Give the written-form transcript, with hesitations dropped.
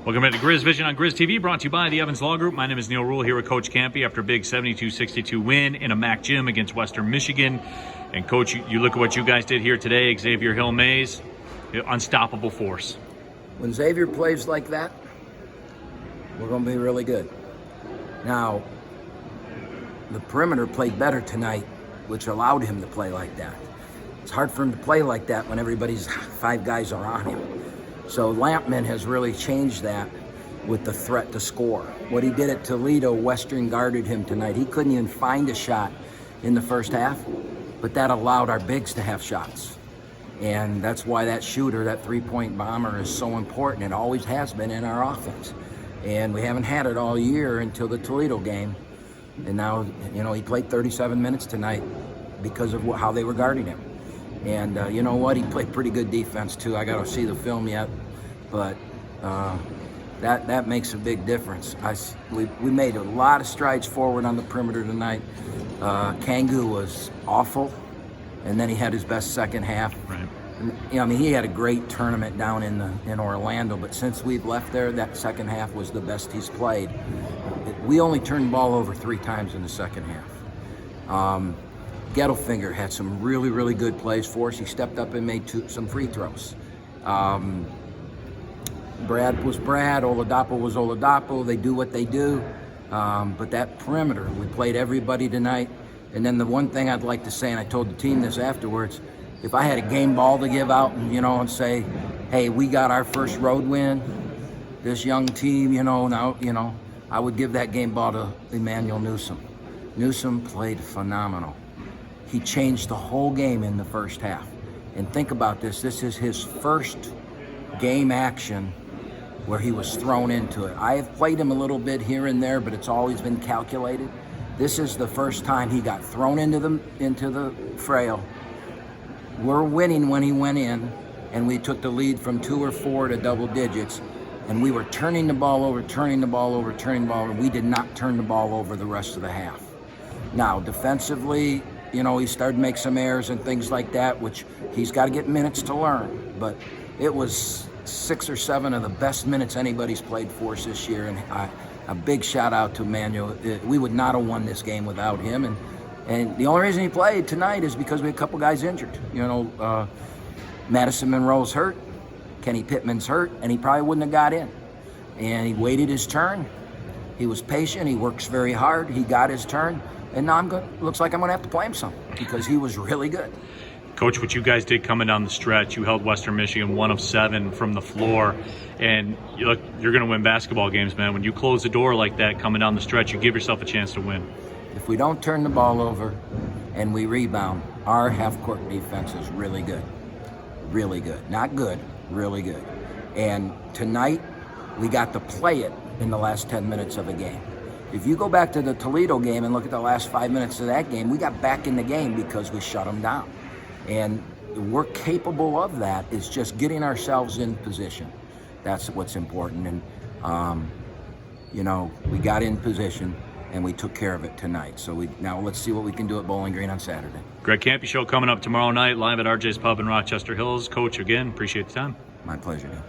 Welcome back to Grizz Vision on Grizz TV, brought to you by the Evans Law Group. My name is Neal Ruhl here with Coach Kampe after a big 72-62 win in a MAC gym against Western Michigan. And Coach, you look at what you guys did here today. Xavier Hill-Mays, unstoppable force. When Xavier plays like that, we're going to be really good. Now, the perimeter played better tonight, which allowed him to play like that. It's hard for him to play like that when everybody's 5 guys are on him. So Lampman has really changed that with the threat to score. What he did at Toledo, Western guarded him tonight. He couldn't even find a shot in the first half, but that allowed our bigs to have shots. And that's why that shooter, that three-point bomber, is so important. It always has been in our offense. And we haven't had it all year until the Toledo game. And now, he played 37 minutes tonight because of how they were guarding him. And you know what? He played pretty good defense, too. I got to see the film yet. But that makes a big difference. We made a lot of strides forward on the perimeter tonight. Kangu was awful. And then he had his best second half. Right. He had a great tournament down in Orlando, but since we've left there, that second half was the best he's played. We only turned the ball over 3 times in the second half. Gettlefinger had some really, really good plays for us. He stepped up and made some free throws. Brad was Brad, Oladapo was Oladapo. They do what they do. But that perimeter, we played everybody tonight. And then the one thing I'd like to say, and I told the team this afterwards, if I had a game ball to give out and say, hey, we got our first road win, this young team, now, I would give that game ball to Emmanuel Newsom. Newsom played phenomenal. He changed the whole game in the first half. And think about this is his first game action where he was thrown into it. I have played him a little bit here and there, but it's always been calculated. This is the first time he got thrown into the frail. We're winning when he went in, and we took the lead from 2 or 4 to double digits, and we were turning the ball over. We did not turn the ball over the rest of the half. Now, defensively, he started to make some errors and things like that, which he's got to get minutes to learn. But it was 6 or 7 of the best minutes anybody's played for us this year, and a big shout out to Emmanuel. We would not have won this game without him, and the only reason he played tonight is because we had a couple guys injured. Madison Monroe's hurt, Kenny Pittman's hurt, and he probably wouldn't have got in. And he waited his turn. He was patient. He works very hard. He got his turn, and now looks like I'm going to have to play him some because he was really good. Coach, what you guys did coming down the stretch, you held Western Michigan 1 of 7 from the floor, and you're going to win basketball games, man. When you close the door like that coming down the stretch, you give yourself a chance to win. If we don't turn the ball over and we rebound, our half-court defense is really good. Really good. Not good, really good. And tonight, we got to play it in the last 10 minutes of a game. If you go back to the Toledo game and look at the last 5 minutes of that game, we got back in the game because we shut them down. And we're capable of that. It's just getting ourselves in position. That's what's important. And, we got in position and we took care of it tonight. So now let's see what we can do at Bowling Green on Saturday. Greg Kampe Show coming up tomorrow night, live at RJ's Pub in Rochester Hills. Coach, again, appreciate the time. My pleasure, Neal.